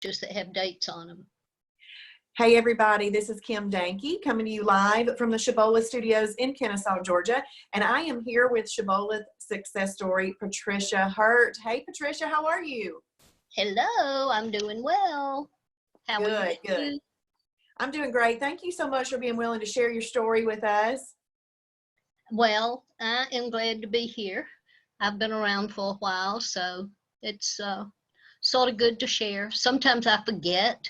just that have dates on them. Hey everybody, this is Kim Danke coming to you live from the Shibboleth Studios in Kennesaw, Georgia. And I am here with Shibboleth success story, Patricia Hurtt. Hey Patricia, how are you? Hello, I'm doing well. How are you? Good. I'm doing great. Thank you so much for being willing to share your story with us. Well, I am glad to be here. I've been around for a while, so it's sort of good to share. Sometimes I forget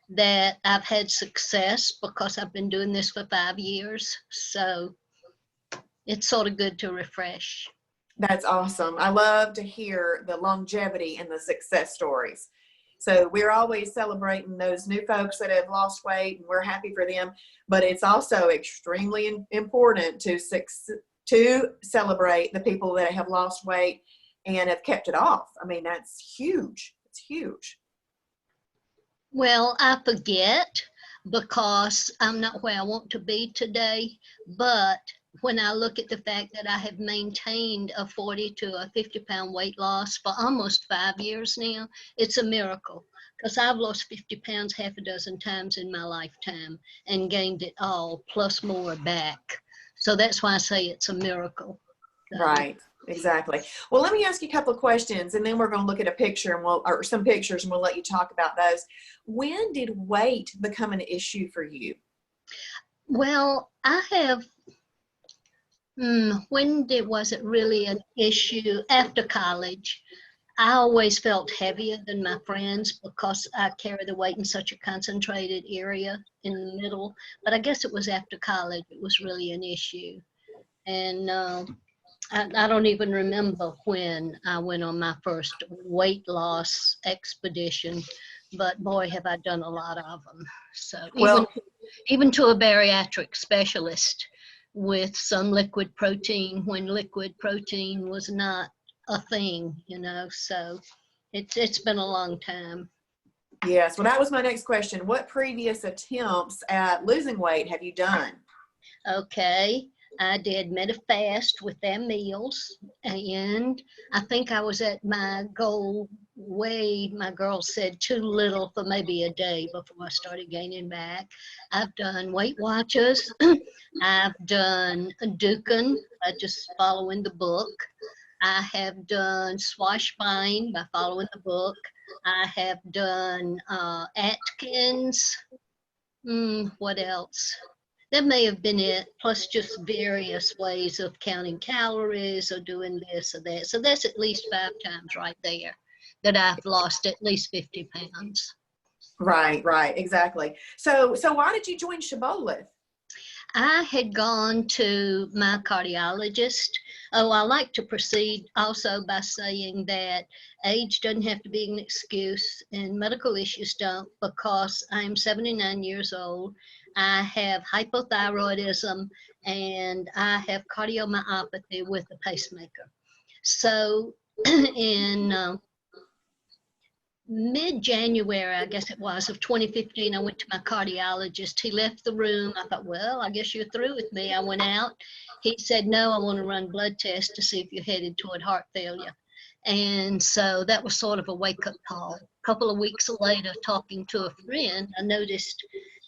that I've had success because I've been doing this for 5 years. So it's sort of good to refresh. That's awesome. I love to hear the longevity and the success stories. So we're always celebrating those new folks that have lost weight, and we're happy for them. But it's also extremely important to celebrate the people that have lost weight and have kept it off. I mean, that's huge. It's huge. Well, I forget because I'm not where I want to be today, but when I look at the fact that I have maintained a 40 to a 50-pound weight loss for almost 5 years now, it's a miracle because I've lost 50 pounds half a dozen times in my lifetime and gained it all plus more back. So that's why I say it's a miracle. Right. Exactly. Well, let me ask you a couple of questions, and then we're going to look at a picture or some pictures, and we'll let you talk about those. When did weight become an issue for you? Well, I have, was it really an issue? After college. I always felt heavier than my friends because I carry the weight in such a concentrated area in the middle. But I guess it was after college, it was really an issue. And I don't even remember when I went on my first weight loss expedition, but boy, have I done a lot of them. So even to a bariatric specialist with some liquid protein when liquid protein was not a thing, so it's been a long time. Yes. Well, that was my next question. What previous attempts at losing weight have you done? Okay. I did MetaFast with their meals, and I think I was at my goal weight. My girl said too little for maybe a day before I started gaining back. I've done Weight Watchers. I've done Dukin, just following the book. I have done Swash Fine by following the book. I have done Atkins. What else? That may have been it, plus just various ways of counting calories or doing this or that. So that's at least 5 times right there that I've lost at least 50 pounds. Right, exactly. So why did you join Shibboleth? I had gone to my cardiologist. Oh, I like to proceed also by saying that age doesn't have to be an excuse and medical issues don't, because I'm 79 years old. I have hypothyroidism and I have cardiomyopathy with a pacemaker. So in mid-January, I guess it was, of 2015, I went to my cardiologist. He left the room. I thought, well, I guess you're through with me. I went out. He said, no, I want to run blood tests to see if you're headed toward heart failure. And so that was sort of a wake-up call. A couple of weeks later, talking to a friend, I noticed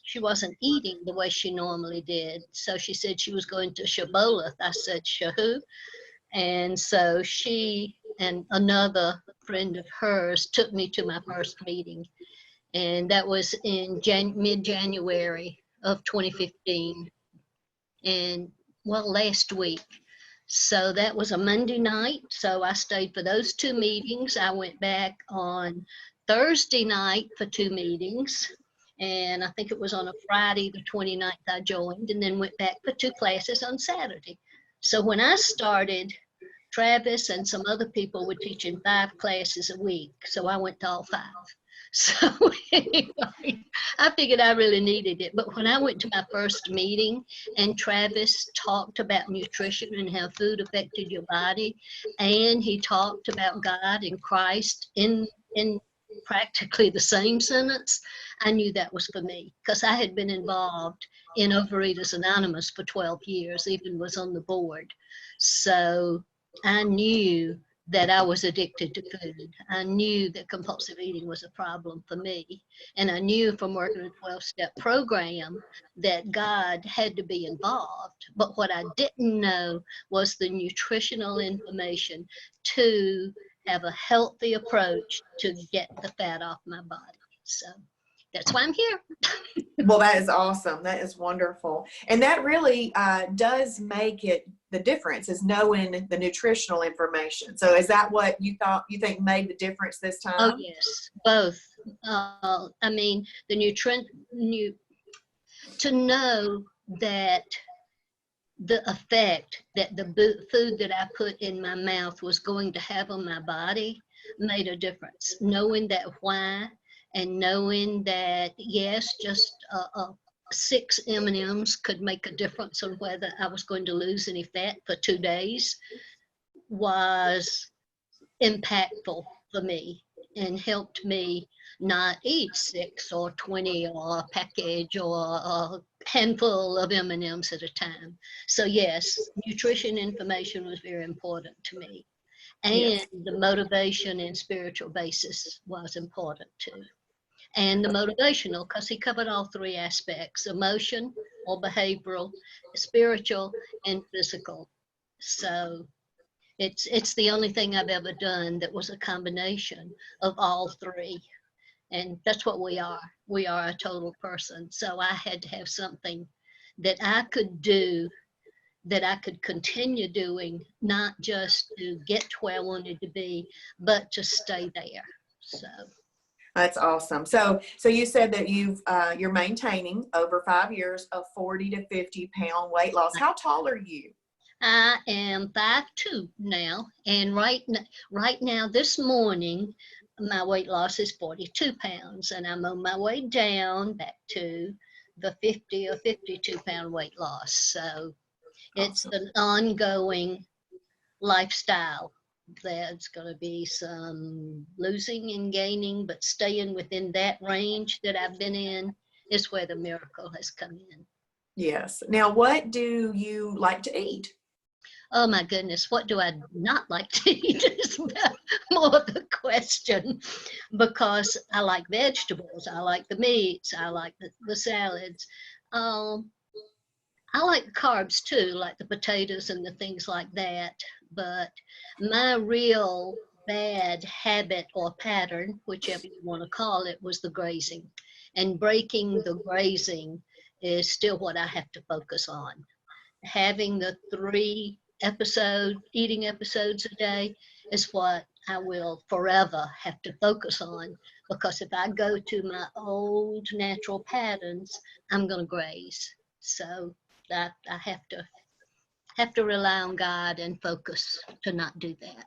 she wasn't eating the way she normally did. So she said she was going to Shibboleth. I said, Shahu? And so she and another friend of hers took me to my first meeting. And that was in mid-January of 2015. And well, last week. So that was a Monday night. So I stayed for those 2 meetings. I went back on Thursday night for 2 meetings. And I think it was on a Friday, the 29th, I joined, and then went back for 2 classes on Saturday. So when I started, Travis and some other people were teaching 5 classes a week. So I went to all 5. So anyway, I figured I really needed it. But when I went to my first meeting and Travis talked about nutrition and how food affected your body, and he talked about God and Christ in practically the same sentence, I knew that was for me, because I had been involved in Overeaters Anonymous for 12 years, even was on the board. So I knew that I was addicted to food. I knew that compulsive eating was a problem for me. And I knew from working a 12-step program that God had to be involved. But what I didn't know was the nutritional information to have a healthy approach to get the fat off my body. So that's why I'm here. Well, that is awesome. That is wonderful. And that really does make it the difference, is knowing the nutritional information. So is that what you think made the difference this time? Oh, yes, both. I mean, to know that the effect that the food that I put in my mouth was going to have on my body made a difference. Knowing that why, and knowing that, yes, just 6 M&Ms could make a difference on whether I was going to lose any fat for 2 days was impactful for me and helped me not eat 6 or 20 or a package or a handful of M&Ms at a time. So yes, nutrition information was very important to me. And Yes. the motivation and spiritual basis was important too. And the motivational, because he covered all 3 aspects: emotion or behavioral, spiritual, and physical. So it's the only thing I've ever done that was a combination of all 3. And that's what we are. We are a total person. So I had to have something that I could do, that I could continue doing, not just to get to where I wanted to be, but to stay there. So That's awesome. So you said that you're maintaining over 5 years a 40 to 50 pound weight loss. How tall are you? I am 5'2" now, and right now, this morning, my weight loss is 42 pounds, and I'm on my way down back to the 50 or 52 pound weight loss. So it's Awesome. an ongoing lifestyle. There's going to be some losing and gaining, but staying within that range that I've been in is where the miracle has come in. Yes. Now, what do you like to eat? Oh my goodness, what do I not like to eat is more the question, because I like vegetables, I like the meats, I like the salads. I like carbs too, like the potatoes and the things like that. But my real bad habit or pattern, whichever you want to call it, was the grazing. And breaking the grazing is still what I have to focus on. Having the 3 eating episodes a day is what I will forever have to focus on, because if I go to my old natural patterns, I'm going to graze. So that I have to rely on God and focus to not do that.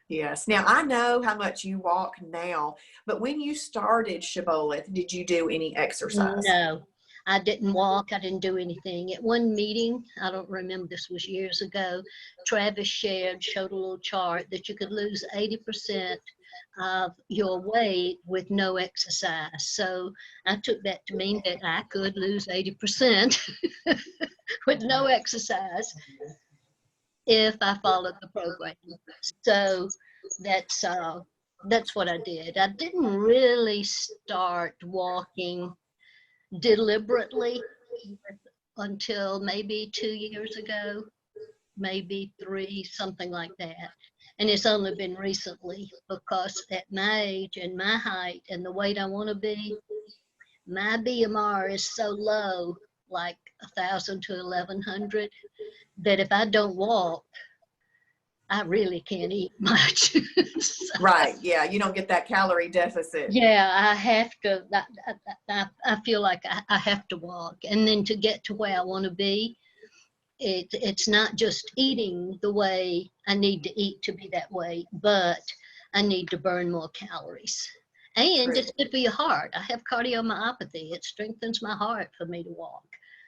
Yes. Now, I know how much you walk now, but when you started Shibboleth, did you do any exercise? No, I didn't walk. I didn't do anything. At one meeting, I don't remember, this was years ago, Travis showed a little chart that you could lose 80% of your weight with no exercise. So I took that to mean that I could lose 80% with no exercise if I followed the program. So that's what I did. I didn't really start walking deliberately until maybe 2 years ago, maybe 3, something like that. And it's only been recently, because at my age and my height and the weight I want to be, my BMR is so low, like 1,000 to 1,100, that if I don't walk, I really can't eat much. So, Right. Yeah. You don't get that calorie deficit. yeah, I have to. I feel like I have to walk, and then to get to where I want to be, it's not just eating the way I need to eat to be that way, but I need to burn more calories. And True. it's good for your heart. I have cardiomyopathy. It strengthens my heart for me to walk.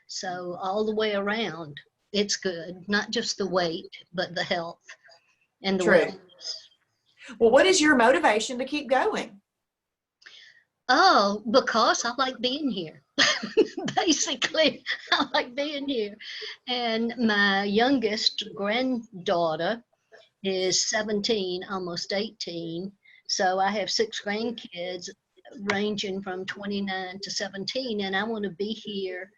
So all the way around, it's good. Not just the weight, but the health and the True. wellness. Well, what is your motivation to keep going? Oh, because I like being here. Basically, I like being here. And my youngest granddaughter is 17, almost 18. So I have 6 grandkids ranging from 29 to 17, and I want to be here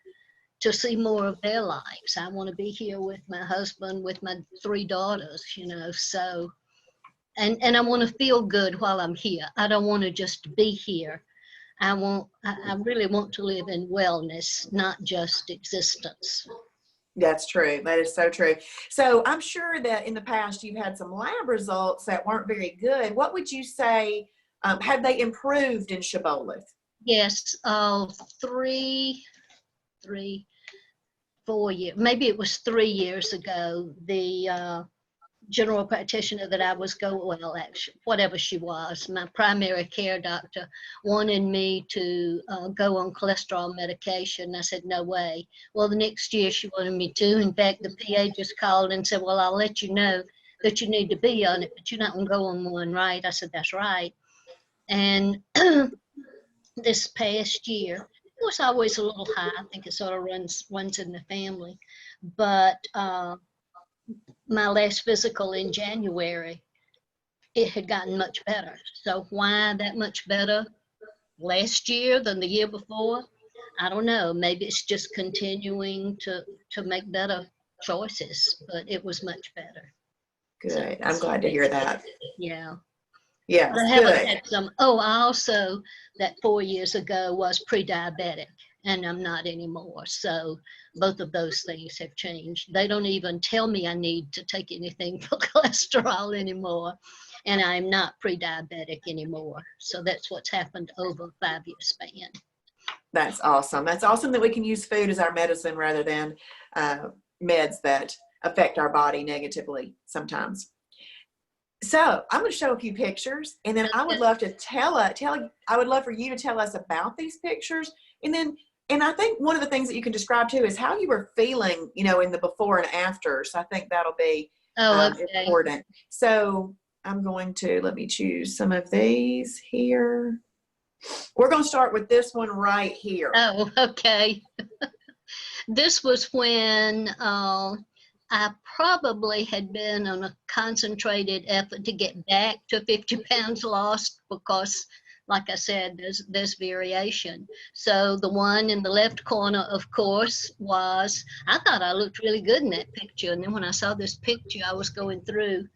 to see more of their lives. I want to be here with my husband, with my 3 daughters, so, and I want to feel good while I'm here. I don't want to just be here. I really want to live in wellness, not just existence. That's true. That is so true. So I'm sure that in the past you've had some lab results that weren't very good. What would you say, have they improved in Shibboleth? Yes, 4 years, maybe it was 3 years ago, the general practitioner that I was actually, whatever she was, my primary care doctor wanted me to go on cholesterol medication. I said, no way. Well, the next year she wanted me to. In fact, the PA just called and said, well, I'll let you know that you need to be on it, but you're not going to go on one, right? I said, that's right. And this past year, it was always a little high. I think it sort of runs in the family. But my last physical in January, it had gotten much better. So why that much better last year than the year before? I don't know. Maybe it's just continuing to make better choices, but it was much better. Good. So, I'm glad to hear that. yeah. Yes, But I haven't good. had some. Oh, I also, that 4 years ago, was pre-diabetic, and I'm not anymore. So both of those things have changed. They don't even tell me I need to take anything for cholesterol anymore, and I'm not pre-diabetic anymore. So that's what's happened over a 5-year span. That's awesome. That's awesome that we can use food as our medicine rather than meds that affect our body negatively sometimes. So I'm going to show a few pictures, and then I would love to I would love for you to tell us about these pictures. And I think one of the things that you can describe too is how you were feeling, in the before and after. So I think that'll be important. So I'm going to, let me choose some of these here. We're going to start with this one right here. Oh, okay. This was when I probably had been on a concentrated effort to get back to 50 pounds lost because, like I said, there's variation. So the one in the left corner, of course, was, I thought I looked really good in that picture. And then when I saw this picture I was going through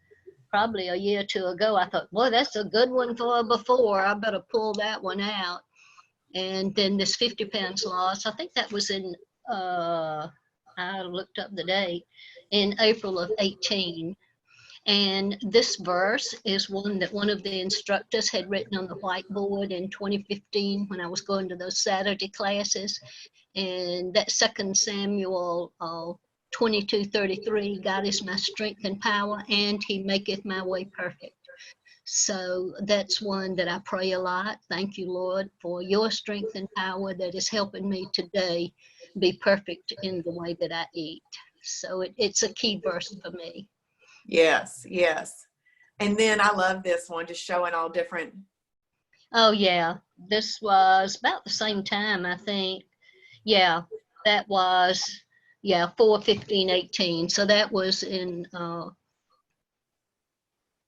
probably a year or two ago, I thought, boy, that's a good one for a before. I better pull that one out. And then this 50 pounds lost, I think that was in, I looked up the date, in April of 18. And this verse is one that one of the instructors had written on the whiteboard in 2015 when I was going to those Saturday classes. And that 2 Samuel 22:33, God is my strength and power, and he maketh my way perfect. So that's one that I pray a lot. Thank you, Lord, for your strength and power that is helping me today be perfect in the way that I eat. So it's a key verse for me. Yes, yes. And then I love this one, just showing all different. Oh, yeah. This was about the same time, I think. Yeah, that was, 4/15/18. So that was in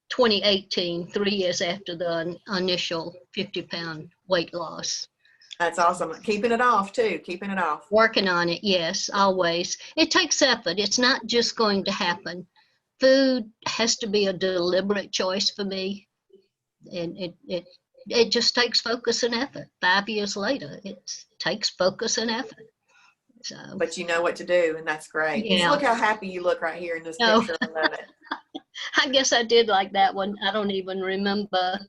2018, 3 years after the initial 50-pound weight loss. That's awesome. Keeping it off too, keeping it off. Working on it, yes, always. It takes effort. It's not just going to happen. Food has to be a deliberate choice for me. And it just takes focus and effort. 5 years later, it takes focus and effort. So, but you know what to do, and that's great. Yeah. Look how happy you look right here in this picture. I love it. I guess I did like that one. I don't even remember.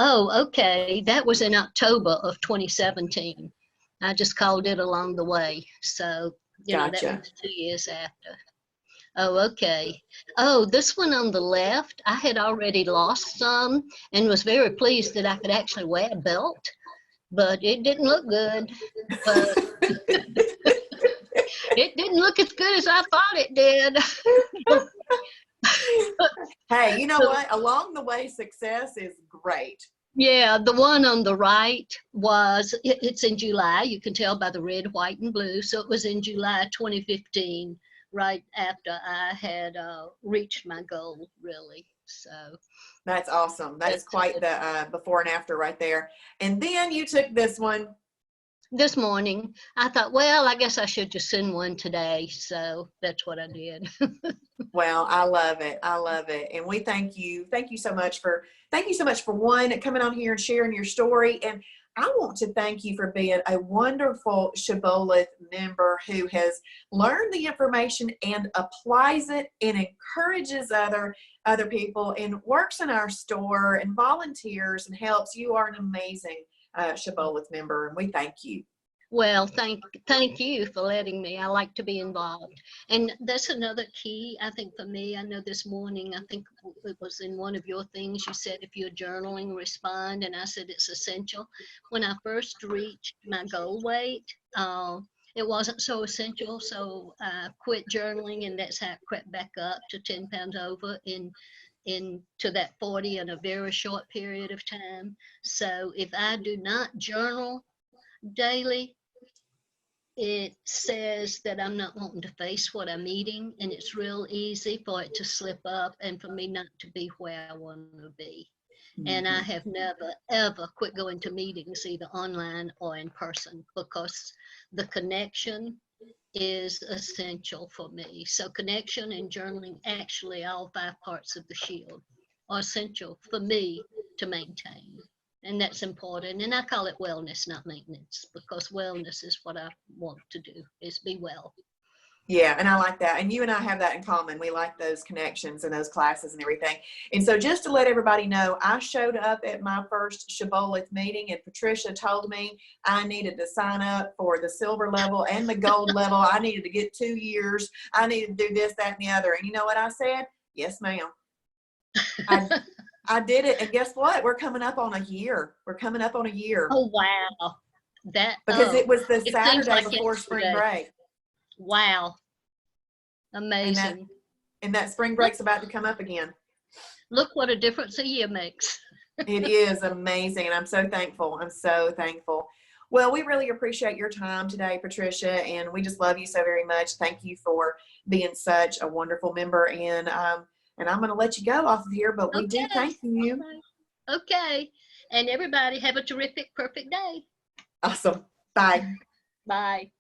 Oh, okay. That was in October of 2017. I just called it along the way. So, Gotcha. That was 2 years after. Oh, okay. Oh, this one on the left, I had already lost some and was very pleased that I could actually wear a belt, but it didn't look good. But it didn't look as good as I thought it did. Hey, you know what? Along the way, success is great. Yeah, the one on the right it's in July. You can tell by the red, white, and blue. So it was in July 2015 right after I had reached my goal, really. So That's awesome. That's that's quite the before and after right there. And then you took this one. this morning. I thought, well, I guess I should just send one today. So that's what I did. Well, I love it. I love it. And we thank you. Thank you so much for one, coming on here and sharing your story. And I want to thank you for being a wonderful Shibboleth member who has learned the information and applies it and encourages other people and works in our store and volunteers and helps. You are an amazing Shibboleth member, and we thank you. Well, thank you for letting me. I like to be involved. And that's another key, I think, for me. I know this morning, I think it was in one of your things, you said if you're journaling, respond. And I said it's essential. When I first reached my goal weight, it wasn't so essential. So I quit journaling, and that's how it crept back up to 10 pounds over into that 40 in a very short period of time. So if I do not journal daily, it says that I'm not wanting to face what I'm eating, and it's real easy for it to slip up and for me not to be where I want to be. And I have never, ever quit going to meetings, either online or in person, because the connection is essential for me. So connection and journaling, actually all 5 parts of the shield, are essential for me to maintain. And that's important. And I call it wellness, not maintenance, because wellness is what I want to do, is be well. Yeah, and I like that. And you and I have that in common. We like those connections and those classes and everything. And so just to let everybody know, I showed up at my first Shibboleth meeting, and Patricia told me I needed to sign up for the silver level and the gold level. I needed to get 2 years. I needed to do this, that, and the other. And you know what I said? Yes, ma'am. I did it. And guess what? We're coming up on a year. We're coming up on a year. Oh, wow. Because it was the it Saturday like before spring yesterday. break. Wow. Amazing. And that spring break's about to come up again. Look what a difference a year makes. It is amazing. And I'm so thankful. I'm so thankful. Well, we really appreciate your time today, Patricia, and we just love you so very much. Thank you for being such a wonderful member. And I'm going to let you go off of here, but we do thank you. Okay. And everybody have a terrific, perfect day. Awesome. Bye. Bye.